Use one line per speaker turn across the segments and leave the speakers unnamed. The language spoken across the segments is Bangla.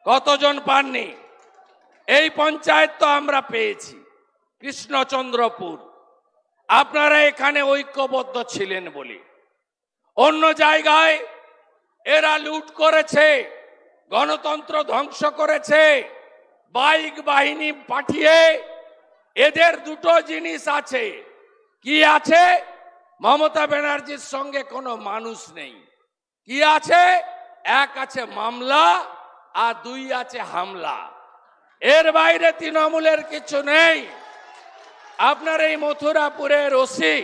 কতজন পাননি? এই পঞ্চায়েত তো আমরা পেয়েছি, কৃষ্ণচন্দ্রপুর। আপনারা এখানে ঐক্যবদ্ধ ছিলেন বলে। অন্য জায়গায় এরা লুট করেছে, গণতন্ত্র ধ্বংস করেছে, বাইক বাহিনী পাঠিয়ে। এদের দুটো জিনিস আছে। কি আছে? মমতা ব্যানার্জির সঙ্গে কোনো মানুষ নেই। কি আছে? এক আছে মামলা, আর দুই আছে হামলা। এর বাইরে তৃণমূলের কিছু নেই। আপনার এই মথুরাপুরের ওসি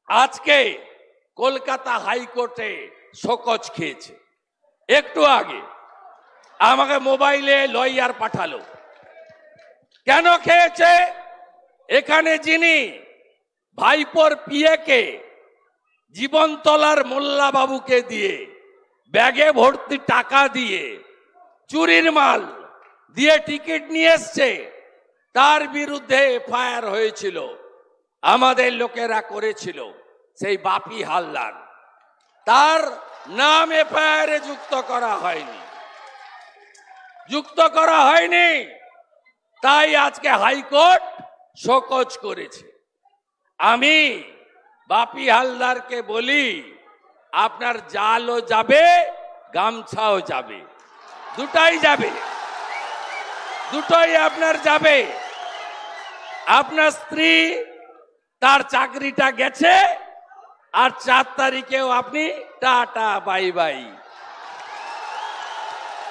আজকে কলকাতা হাইকোর্টে শোকজ খেয়েছে। একটু আগে আমাকে মোবাইলে লয়ার পাঠালো। কেন খেয়েছে? এখানে যিনি ভাইপোর পিএকে জীবনতলার মোল্লা বাবুকে দিয়ে ব্যাগে ভর্তি টাকা দিয়ে চুরির মাল দিয়ে টিকিট নিয়ে এসছে, তার বিরুদ্ধে এফআইআর হয়েছিল। আমাদের লোকেরা করেছিল, সেই বাপি হালদার। তার নাম এফআইআর যুক্ত করা হয়নি, তাই আজকে হাইকোর্ট শোকজ করেছে। আমি বাপি হালদারকে বলি, আপনার জালও যাবে, গামছাও যাবে, দুটাই যাবে, দুটোই আপনার যাবে। আপনার স্ত্রী, তার চাকরিটা গেছে, আর 4 তারিখেও আপনি tata bye bye,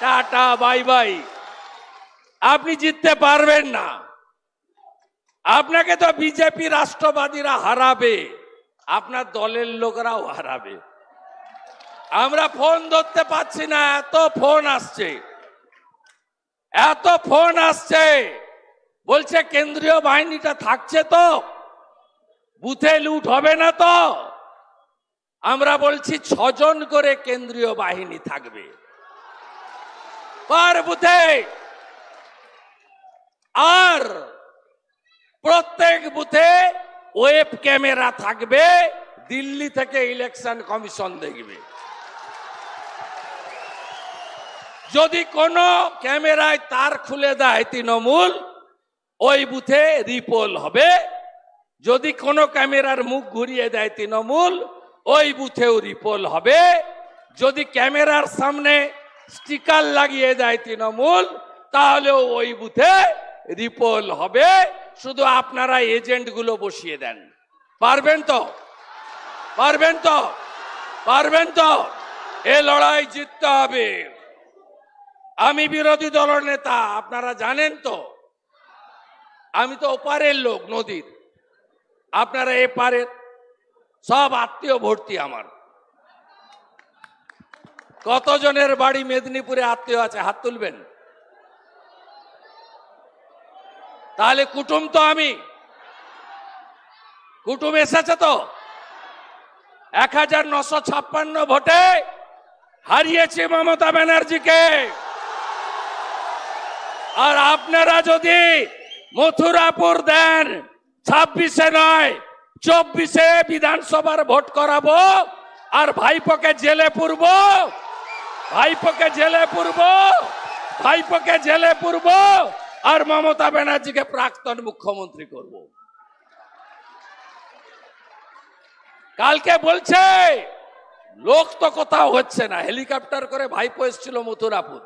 tata bye bye. আপনি জিততে পারবেন না। আপনাকে তো বিজেপি রাষ্ট্রবাদীরা হারাবে, আপনার দলের লোকরাও হারাবে। আমরা ফোন ধরতে পাচ্ছি না, এত ফোন আসছে, এত ফোন আসছে। বলছে কেন্দ্রীয় বাহিনীটা থাকছে তো, বুথে লুট হবে না তো? আমরা বলছি 6 জন করে কেন্দ্রীয় বাহিনী থাকবে পার বুথে, আর প্রত্যেক বুথে ওয়েব ক্যামেরা থাকবে। দিল্লি থেকে ইলেকশন কমিশন দেখবে। যদি কোনো ক্যামেরায় তার খুলে দেয় তৃণমূল, ওই বুথে রিপোল হবে। যদি কোনো ক্যামেরার মুখ ঘুরিয়ে দেয় তৃণমূল, ওই বুথেও রিপোল হবে। যদি ক্যামেরার সামনে স্টিকার লাগিয়ে দেয় তৃণমূল, তাহলেও ওই বুথে রিপোল হবে। শুধু আপনারা এজেন্টগুলো বসিয়ে দেন। পারবেন তো? পারবেন তো? পারবেন তো? এ লড়াই জিততে হবে। আমি বিরোধী দলের নেতা, আপনারা জানেন তো। আমি তো ওপারের লোক নদীর, আপনারা এপারের। সব আত্মীয় ভর্তি আমার। কতজনের বাড়ি মেদিনীপুরে আত্মীয় আছে? হাত তুলবেন। তাহলে কুটুম তো আমি। কুটুম এসেছে তো। 1956 ভোটে হারিয়েছে মমতা ব্যানার্জিকে। আর আপনারা যদি মথুরাপুর দেন, 26-এ নয় 24-এ বিধানসভার ভোট করাবো, আর ভাইপোকে জেলে পুরবো, ভাইপোকে জেলে পুরবো, ভাইপোকে জেলে পুরবো, আর মমতা ব্যানার্জিকে প্রাক্তন মুখ্যমন্ত্রী করব। কালকে বলছে লোক তো কোথাও হচ্ছে না। হেলিকপ্টার করে ভাইপো এসেছিল মথুরাপুর।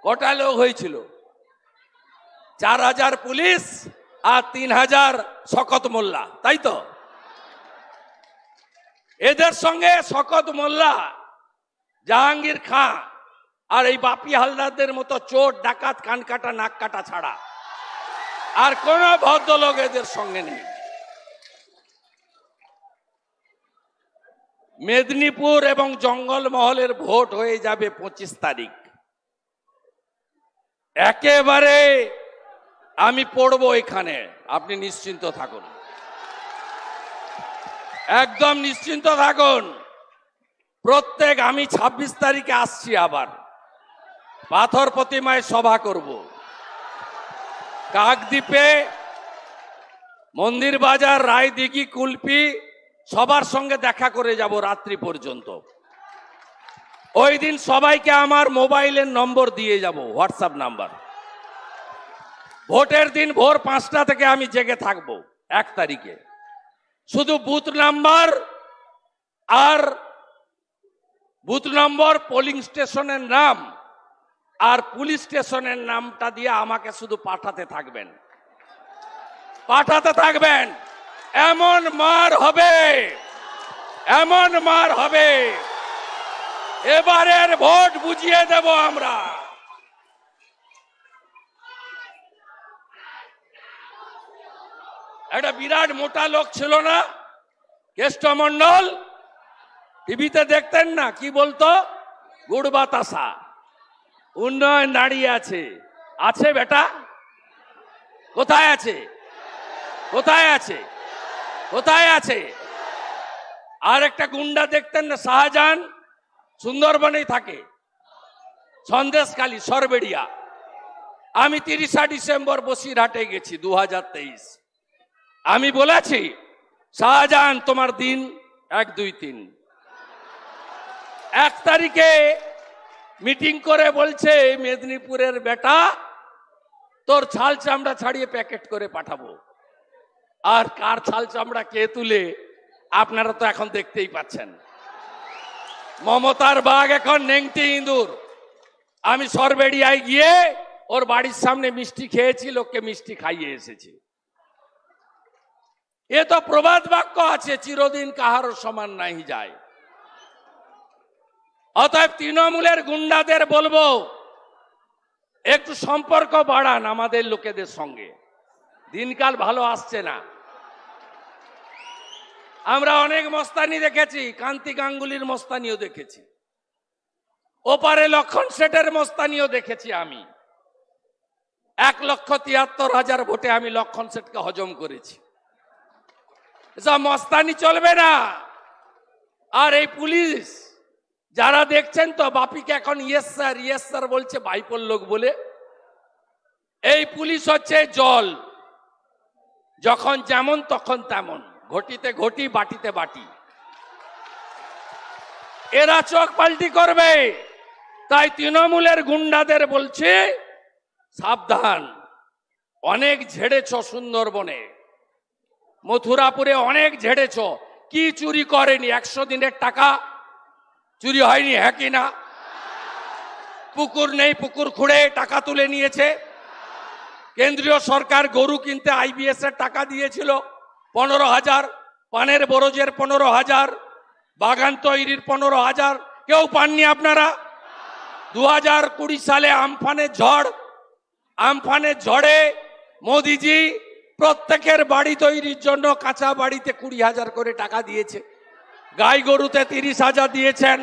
কটা লোক হয়েছিল? 4000 পুলিশ আর 3000 শকত মোল্লা, তাই তো? এদের সঙ্গে শকত মোল্লা, জাহাঙ্গীর খাঁ আর এই বাপি হালদারদের মতো চোর ডাকাত কান কাটা নাক কাটা ছাড়া আর কোন ভদ্রলোক এদের সঙ্গে নেই। মেদিনীপুর এবং জঙ্গলমহলের ভোট হয়ে যাবে 25 তারিখ। একেবারে আমি পড়বো এখানে, আপনি নিশ্চিন্ত থাকুন, একদম নিশ্চিন্ত থাকুন। প্রত্যেক আমি 26 তারিখে আসছি, আবার পাথর প্রতিমায় সভা করব, কাকদ্বীপে, মন্দির বাজার, রায়দিঘি, কুলপি, সবার সঙ্গে দেখা করে যাব রাত্রি পর্যন্ত। ওই দিন সবাইকে আমার মোবাইলের নম্বর দিয়ে যাব, হোয়াটসঅ্যাপ নাম্বার। ভোটের দিন ভোর 5টা থেকে আমি জেগে থাকবো 1 তারিখে। শুধু বুথ নাম্বার আর বুথ নম্বর, পোলিং স্টেশনের নাম আর পুলিশ স্টেশনের নামটা দিয়ে আমাকে শুধু পাঠাতে থাকবেন, পাঠাতে থাকবেন। এমন মার হবে, এমন মার হবে, এবারের ভোট বুঝিয়ে দেব আমরা। একটা বিরাট মোটা লোক ছিল না, কেষ্টমন্ডল, টিভিতে দেখতেন না, কি বলতো? গুড় বাতাসা, উন্নয়ন দাঁড়িয়ে আছে। আছে বেটা? কোথায় আছে? কোথায় আছে? কোথায় আছে? আর একটা গুন্ডা দেখতেন না, শাহজাহান, সুন্দরবনেই থাকে, সন্দেশখালী, সরবেড়িয়া। আমি 30 ডিসেম্বর বসিরহাটে গেছি 2023। আমি বলেছি, শাহজাহান তোমার দিন 1, 2, 3। 1 তারিখে মিটিং করে বলছে, মেদিনীপুরের বেটা তোর ছাল চামড়া ছাড়িয়ে প্যাকেট করে পাঠাবো। আর কার ছাল চামড়া কে তুলে আপনারা তো এখন দেখতেই পাচ্ছেন। মমতার বাঘ এখন নেংটি ইঁদুর। আমি সরবেড়িয়ায় গিয়ে ওর বাড়ির সামনে মিষ্টি খেয়েছি, লোককে মিষ্টি খাইয়ে এসেছি। এ তো প্রবাদ বাক্য আছে, চিরদিন কাহারও সমান নাই যায়। অতএব তৃণমূলের গুন্ডাদের বলবো, একটু সম্পর্ক বাড়ান আমাদের লোকেদের সঙ্গে, দিনকাল ভালো আসছে না। আমরা অনেক মস্তানি দেখেছি, কান্তি গাঙ্গুলির মস্তানিও দেখেছি, ওপারে লক্ষণ শেঠের মস্তানিও দেখেছি। আমি 1,73,000 ভোটে আমি লক্ষণ শেঠকে হজম করেছি। এসব মস্তানি চলবে না। আর এই পুলিশ যারা দেখছেন তো, বাপিকে এখন ইয়েস স্যার বলছে, ভাইপোর লোক বলে। এই পুলিশ হচ্ছে জল, যখন যেমন তখন তেমন, ঘটিতে ঘটি, বাটিতে বাটি। এরা চোখ পাল্টি করবে। তাই তৃণমূলের গুন্ডাদের বলছে, সাবধান। অনেক ঝেড়েছ সুন্দরবনে, মথুরাপুরে অনেক ঝেড়েছ। কি চুরি করেনি? 100 দিনের টাকা চুরি হয়নি, হ্যাঁ কি না? পুকুর নেই, পুকুর খুঁড়ে টাকা তুলে নিয়েছে। কেন্দ্রীয় সরকার গরু কিনতে IBS এর টাকা দিয়েছিল 15,000, পানের বরজের 15,000, বাগান তৈরির 15,000, কেউ পাননি আপনারা? 2020 সালে আমফানের ঝড়ে মোদিজি প্রত্যেকের বাড়ি তৈরির জন্য কাঁচা বাড়িতে 20,000 করে টাকা দিয়েছে, গাই গরুতে 30,000 দিয়েছেন।